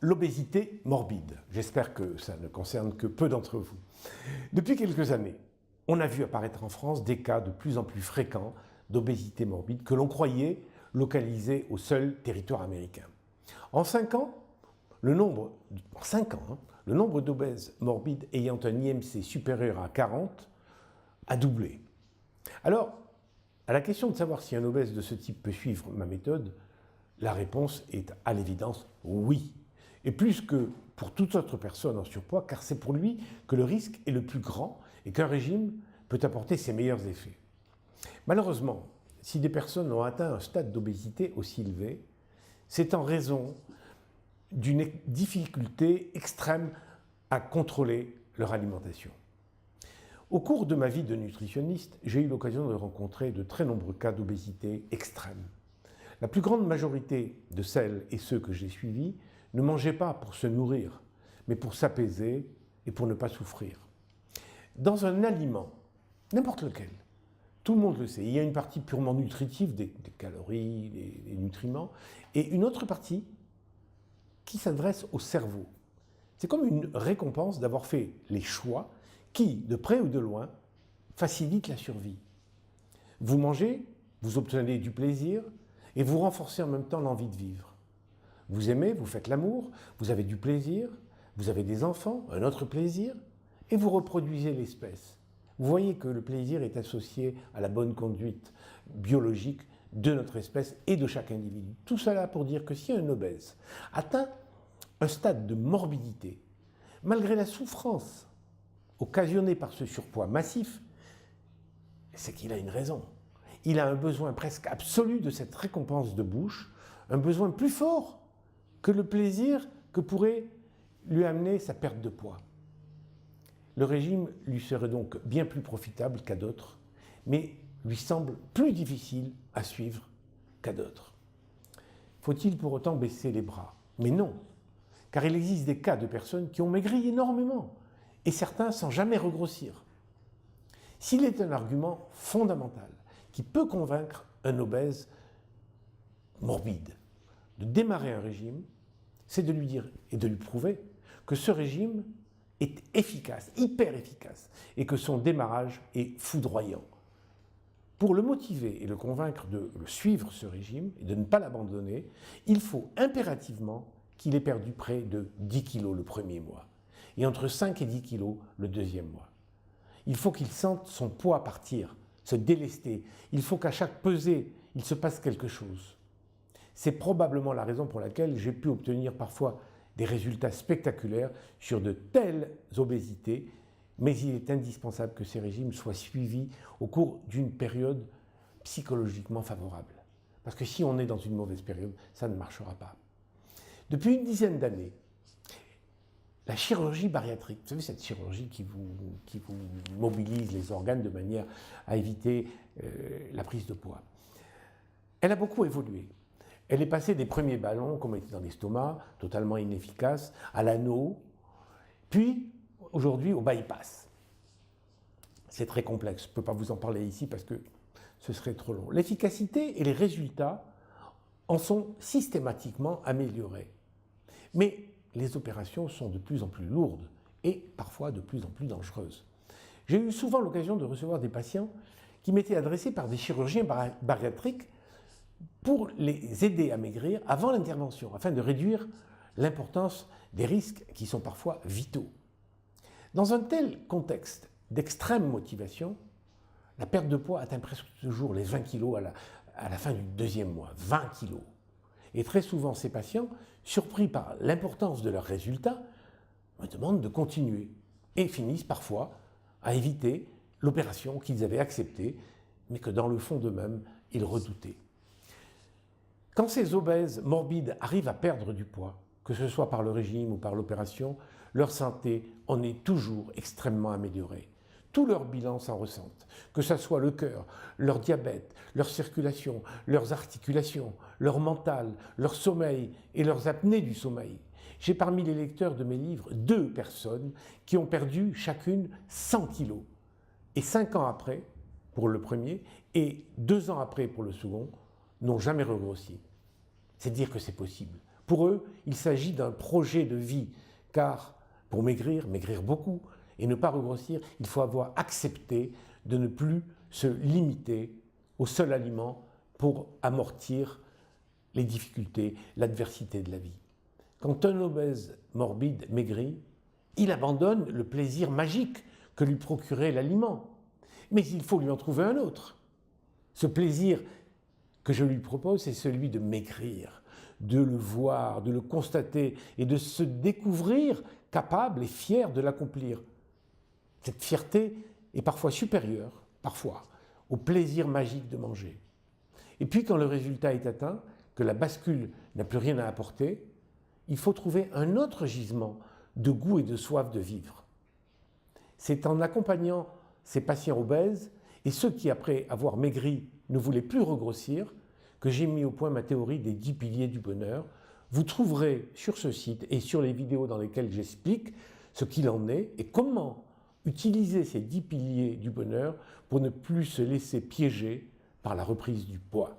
l'obésité morbide. J'espère que ça ne concerne que peu d'entre vous. Depuis quelques années, on a vu apparaître en France des cas de plus en plus fréquents d'obésité morbide que l'on croyait localisés au seul territoire américain. En 5 ans, le nombre d'obèses morbides ayant un IMC supérieur à 40 a doublé. Alors, à la question de savoir si un obèse de ce type peut suivre ma méthode, la réponse est à l'évidence oui. Et plus que pour toute autre personne en surpoids, car c'est pour lui que le risque est le plus grand et qu'un régime peut apporter ses meilleurs effets. Malheureusement, si des personnes ont atteint un stade d'obésité aussi élevé, c'est en raison d'une difficulté extrême à contrôler leur alimentation. Au cours de ma vie de nutritionniste, j'ai eu l'occasion de rencontrer de très nombreux cas d'obésité extrême. La plus grande majorité de celles et ceux que j'ai suivis ne mangeaient pas pour se nourrir, mais pour s'apaiser et pour ne pas souffrir. Dans un aliment, n'importe lequel, tout le monde le sait, il y a une partie purement nutritive, des calories, des nutriments, et une autre partie qui s'adresse au cerveau. C'est comme une récompense d'avoir fait les choix qui, de près ou de loin, facilitent la survie. Vous mangez, vous obtenez du plaisir et vous renforcez en même temps l'envie de vivre. Vous aimez, vous faites l'amour, vous avez du plaisir, vous avez des enfants, un autre plaisir, et vous reproduisez l'espèce. Vous voyez que le plaisir est associé à la bonne conduite biologique de notre espèce et de chaque individu. Tout cela pour dire que si un obèse atteint un stade de morbidité, malgré la souffrance occasionnée par ce surpoids massif, c'est qu'il a une raison. Il a un besoin presque absolu de cette récompense de bouche, un besoin plus fort que le plaisir que pourrait lui amener sa perte de poids. Le régime lui serait donc bien plus profitable qu'à d'autres, mais lui semble plus difficile à suivre qu'à d'autres. Faut-il pour autant baisser les bras? Mais non, car il existe des cas de personnes qui ont maigri énormément, et certains sans jamais regrossir. S'il est un argument fondamental qui peut convaincre un obèse morbide de démarrer un régime, c'est de lui dire et de lui prouver que ce régime est efficace, hyper efficace, et que son démarrage est foudroyant. Pour le motiver et le convaincre de suivre ce régime et de ne pas l'abandonner, il faut impérativement qu'il ait perdu près de 10 kilos le premier mois, et entre 5 et 10 kilos le deuxième mois. Il faut qu'il sente son poids partir, se délester. Il faut qu'à chaque pesée, il se passe quelque chose. C'est probablement la raison pour laquelle j'ai pu obtenir parfois des résultats spectaculaires sur de telles obésités, mais il est indispensable que ces régimes soient suivis au cours d'une période psychologiquement favorable. Parce que si on est dans une mauvaise période, ça ne marchera pas. Depuis une dizaine d'années, la chirurgie bariatrique, vous savez cette chirurgie qui vous mobilise les organes de manière à éviter la prise de poids, elle a beaucoup évolué. Elle est passée des premiers ballons qu'on mettait dans l'estomac, totalement inefficaces, à l'anneau, puis aujourd'hui au bypass. C'est très complexe, je ne peux pas vous en parler ici parce que ce serait trop long. L'efficacité et les résultats en sont systématiquement améliorés. Mais les opérations sont de plus en plus lourdes et parfois de plus en plus dangereuses. J'ai eu souvent l'occasion de recevoir des patients qui m'étaient adressés par des chirurgiens bariatriques pour les aider à maigrir avant l'intervention, afin de réduire l'importance des risques qui sont parfois vitaux. Dans un tel contexte d'extrême motivation, la perte de poids atteint presque toujours les 20 kilos à la fin du deuxième mois, 20 kilos. Et très souvent, ces patients, surpris par l'importance de leurs résultats, me demandent de continuer et finissent parfois à éviter l'opération qu'ils avaient acceptée, mais que dans le fond d'eux-mêmes, ils redoutaient. Quand ces obèses morbides arrivent à perdre du poids, que ce soit par le régime ou par l'opération, leur santé en est toujours extrêmement améliorée. Tout leur bilan s'en ressentent, que ce soit le cœur, leur diabète, leur circulation, leurs articulations, leur mental, leur sommeil et leurs apnées du sommeil. J'ai parmi les lecteurs de mes livres 2 personnes qui ont perdu chacune 100 kilos. Et 5 ans après, pour le premier, et 2 ans après pour le second, n'ont jamais regrossi. C'est dire que c'est possible. Pour eux, il s'agit d'un projet de vie, car pour maigrir, maigrir beaucoup et ne pas regrossir, il faut avoir accepté de ne plus se limiter au seul aliment pour amortir les difficultés, l'adversité de la vie. Quand un obèse morbide maigrit, il abandonne le plaisir magique que lui procurait l'aliment. Mais il faut lui en trouver un autre. Ce plaisir que je lui propose, c'est celui de maigrir, de le voir, de le constater et de se découvrir capable et fier de l'accomplir. Cette fierté est parfois supérieure, au plaisir magique de manger. Et puis quand le résultat est atteint, que la bascule n'a plus rien à apporter, il faut trouver un autre gisement de goût et de soif de vivre. C'est en accompagnant ces patients obèses et ceux qui, après avoir maigri, ne voulaient plus regrossir, que j'ai mis au point ma théorie des 10 piliers du bonheur. Vous trouverez sur ce site et sur les vidéos dans lesquelles j'explique ce qu'il en est et comment utiliser ces 10 piliers du bonheur pour ne plus se laisser piéger par la reprise du poids.